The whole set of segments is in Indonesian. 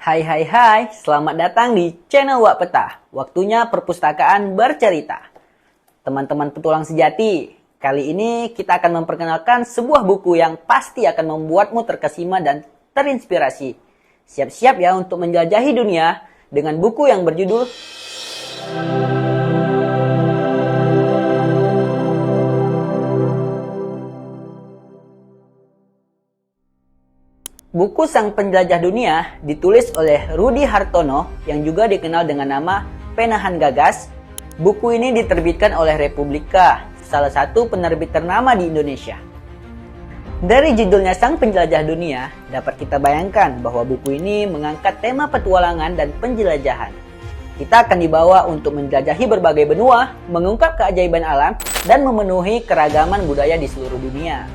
Hai, selamat datang di channel Wak Peta. Waktunya perpustakaan bercerita. Teman-teman petualang sejati, kali ini kita akan memperkenalkan sebuah buku yang pasti akan membuatmu terkesima dan terinspirasi. Siap-siap ya untuk menjelajahi dunia dengan buku yang berjudul Buku Sang Penjelajah Dunia ditulis oleh Rudy Hartono yang juga dikenal dengan nama Penahan Gagas. Buku ini diterbitkan oleh Republika, salah satu penerbit ternama di Indonesia. Dari judulnya Sang Penjelajah Dunia, dapat kita bayangkan bahwa buku ini mengangkat tema petualangan dan penjelajahan. Kita akan dibawa untuk menjelajahi berbagai benua, mengungkap keajaiban alam, dan memenuhi keragaman budaya di seluruh dunia.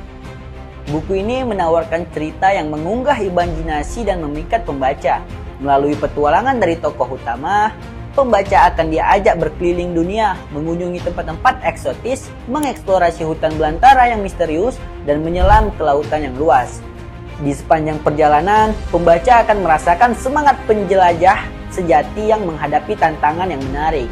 Buku ini menawarkan cerita yang mengunggah imajinasi dan memikat pembaca. Melalui petualangan dari tokoh utama, pembaca akan diajak berkeliling dunia, mengunjungi tempat-tempat eksotis, mengeksplorasi hutan belantara yang misterius, dan menyelam ke lautan yang luas. Di sepanjang perjalanan, pembaca akan merasakan semangat penjelajah sejati yang menghadapi tantangan yang menarik.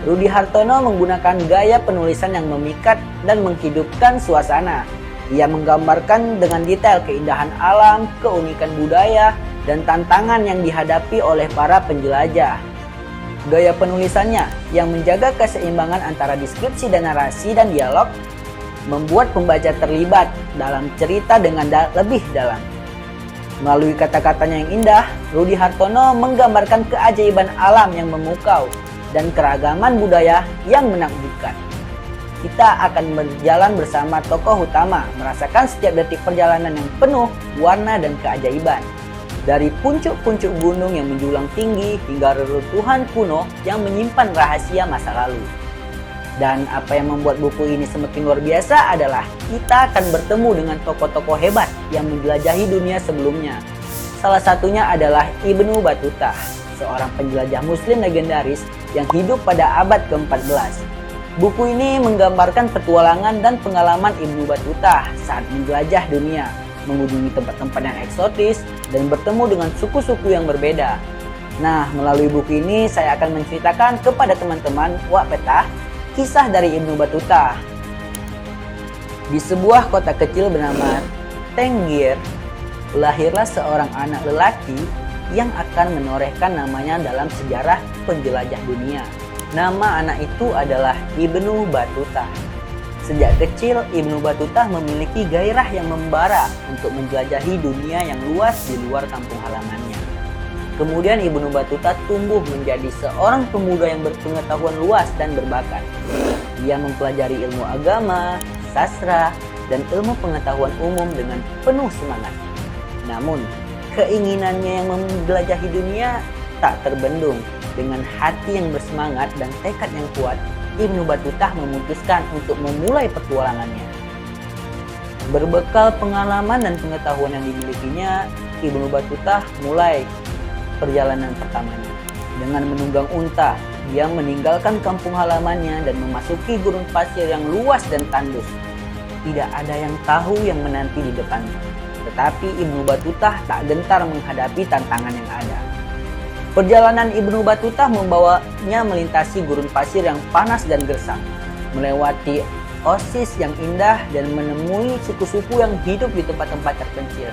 Rudy Hartono menggunakan gaya penulisan yang memikat dan menghidupkan suasana. Ia menggambarkan dengan detail keindahan alam, keunikan budaya, dan tantangan yang dihadapi oleh para penjelajah. Gaya penulisannya yang menjaga keseimbangan antara deskripsi dan narasi dan dialog membuat pembaca terlibat dalam cerita dengan lebih dalam. Melalui kata-katanya yang indah, Rudy Hartono menggambarkan keajaiban alam yang memukau dan keragaman budaya yang menakjubkan. Kita akan berjalan bersama tokoh utama, merasakan setiap detik perjalanan yang penuh warna dan keajaiban. Dari puncuk-puncuk gunung yang menjulang tinggi hingga reruntuhan kuno yang menyimpan rahasia masa lalu. Dan apa yang membuat buku ini semakin luar biasa adalah kita akan bertemu dengan tokoh-tokoh hebat yang menjelajahi dunia sebelumnya. Salah satunya adalah Ibnu Battuta, seorang penjelajah muslim legendaris yang hidup pada abad ke-14. Buku ini menggambarkan petualangan dan pengalaman Ibnu Battuta saat menjelajah dunia, mengunjungi tempat-tempat yang eksotis, dan bertemu dengan suku-suku yang berbeda. Nah, melalui buku ini saya akan menceritakan kepada teman-teman Wak Peta kisah dari Ibnu Battuta. Di sebuah kota kecil bernama Tangier, lahirlah seorang anak lelaki yang akan menorehkan namanya dalam sejarah penjelajah dunia. Nama anak itu adalah Ibnu Battuta. Sejak kecil, Ibnu Battuta memiliki gairah yang membara untuk menjelajahi dunia yang luas di luar kampung halamannya. Kemudian Ibnu Battuta tumbuh menjadi seorang pemuda yang berpengetahuan luas dan berbakat. Ia mempelajari ilmu agama, sastra, dan ilmu pengetahuan umum dengan penuh semangat. Namun, keinginannya yang menjelajahi dunia tak terbendung. Dengan hati yang bersemangat dan tekad yang kuat, Ibnu Battuta memutuskan untuk memulai petualangannya. Berbekal pengalaman dan pengetahuan yang dimilikinya, Ibnu Battuta mulai perjalanan pertamanya. Dengan menunggang unta, dia meninggalkan kampung halamannya dan memasuki gurun pasir yang luas dan tandus. Tidak ada yang tahu yang menanti di depannya. Tetapi Ibnu Battuta tak gentar menghadapi tantangan yang ada. Perjalanan Ibnu Battuta membawanya melintasi gurun pasir yang panas dan gersang, melewati oasis yang indah dan menemui suku-suku yang hidup di tempat-tempat terpencil.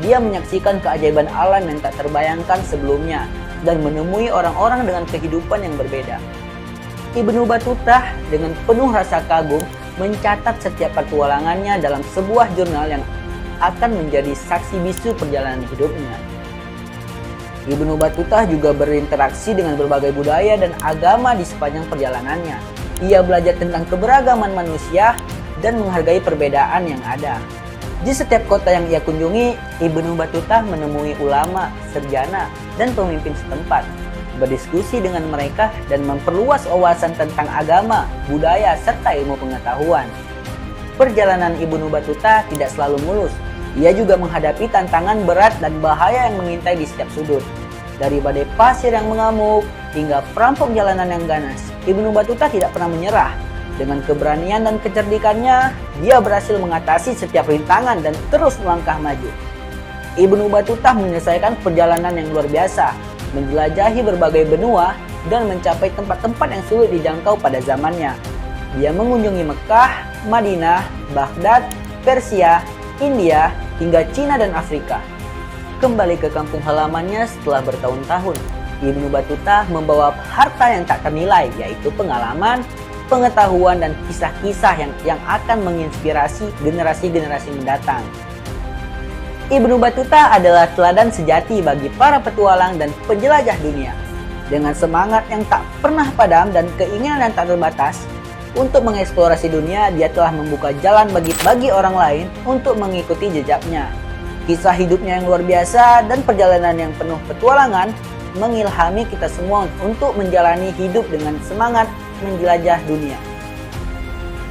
Dia menyaksikan keajaiban alam yang tak terbayangkan sebelumnya dan menemui orang-orang dengan kehidupan yang berbeda. Ibnu Battuta dengan penuh rasa kagum mencatat setiap petualangannya dalam sebuah jurnal yang akan menjadi saksi bisu perjalanan hidupnya. Ibnu Battuta juga berinteraksi dengan berbagai budaya dan agama di sepanjang perjalanannya. Ia belajar tentang keberagaman manusia dan menghargai perbedaan yang ada. Di setiap kota yang ia kunjungi, Ibnu Battuta menemui ulama, sarjana, dan pemimpin setempat, berdiskusi dengan mereka dan memperluas wawasan tentang agama, budaya, serta ilmu pengetahuan. Perjalanan Ibnu Battuta tidak selalu mulus. Ia juga menghadapi tantangan berat dan bahaya yang mengintai di setiap sudut. Dari badai pasir yang mengamuk hingga perampok jalanan yang ganas, Ibnu Battuta tidak pernah menyerah. Dengan keberanian dan kecerdikannya, dia berhasil mengatasi setiap rintangan dan terus melangkah maju. Ibnu Battuta menyelesaikan perjalanan yang luar biasa, menjelajahi berbagai benua dan mencapai tempat-tempat yang sulit dijangkau pada zamannya. Dia mengunjungi Mekah, Madinah, Baghdad, Persia, India, hingga Cina dan Afrika. Kembali ke kampung halamannya setelah bertahun-tahun, Ibnu Battuta membawa harta yang tak ternilai, yaitu pengalaman, pengetahuan, dan kisah-kisah yang akan menginspirasi generasi-generasi mendatang. Ibnu Battuta adalah teladan sejati bagi para petualang dan penjelajah dunia. Dengan semangat yang tak pernah padam dan keinginan yang tak terbatas untuk mengeksplorasi dunia, dia telah membuka jalan bagi orang lain untuk mengikuti jejaknya. Kisah hidupnya yang luar biasa dan perjalanan yang penuh petualangan mengilhami kita semua untuk menjalani hidup dengan semangat menjelajah dunia.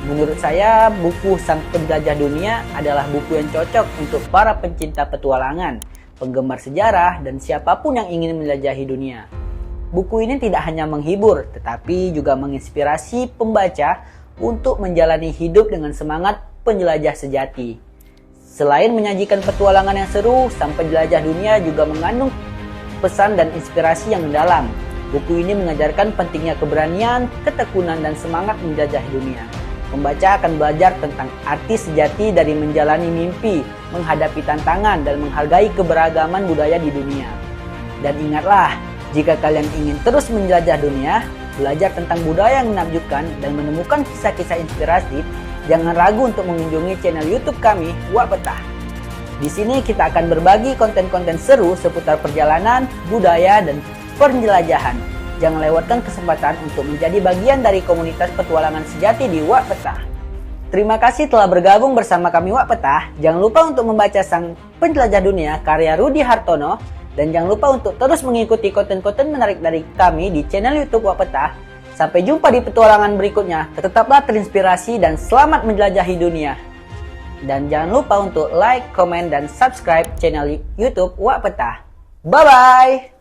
Menurut saya, buku Sang Penjelajah Dunia adalah buku yang cocok untuk para pencinta petualangan, penggemar sejarah, dan siapapun yang ingin menjelajahi dunia. Buku ini tidak hanya menghibur, tetapi juga menginspirasi pembaca untuk menjalani hidup dengan semangat penjelajah sejati. Selain menyajikan petualangan yang seru, Sang Penjelajah Dunia juga mengandung pesan dan inspirasi yang mendalam. Buku ini mengajarkan pentingnya keberanian, ketekunan, dan semangat menjelajahi dunia. Pembaca akan belajar tentang arti sejati dari menjalani mimpi, menghadapi tantangan, dan menghargai keberagaman budaya di dunia. Dan ingatlah, jika kalian ingin terus menjelajah dunia, belajar tentang budaya yang menakjubkan, dan menemukan kisah-kisah inspiratif, jangan ragu untuk mengunjungi channel YouTube kami, Wak Petah. Di sini kita akan berbagi konten-konten seru seputar perjalanan, budaya, dan penjelajahan. Jangan lewatkan kesempatan untuk menjadi bagian dari komunitas petualangan sejati di Wak Petah. Terima kasih telah bergabung bersama kami Wak Petah. Jangan lupa untuk membaca Sang Penjelajah Dunia karya Rudy Hartono. Dan jangan lupa untuk terus mengikuti konten-konten menarik dari kami di channel YouTube Wak Petah. Sampai jumpa di petualangan berikutnya. Tetaplah terinspirasi dan selamat menjelajahi dunia. Dan jangan lupa untuk like, komen, dan subscribe channel YouTube Wak Petah. Bye-bye!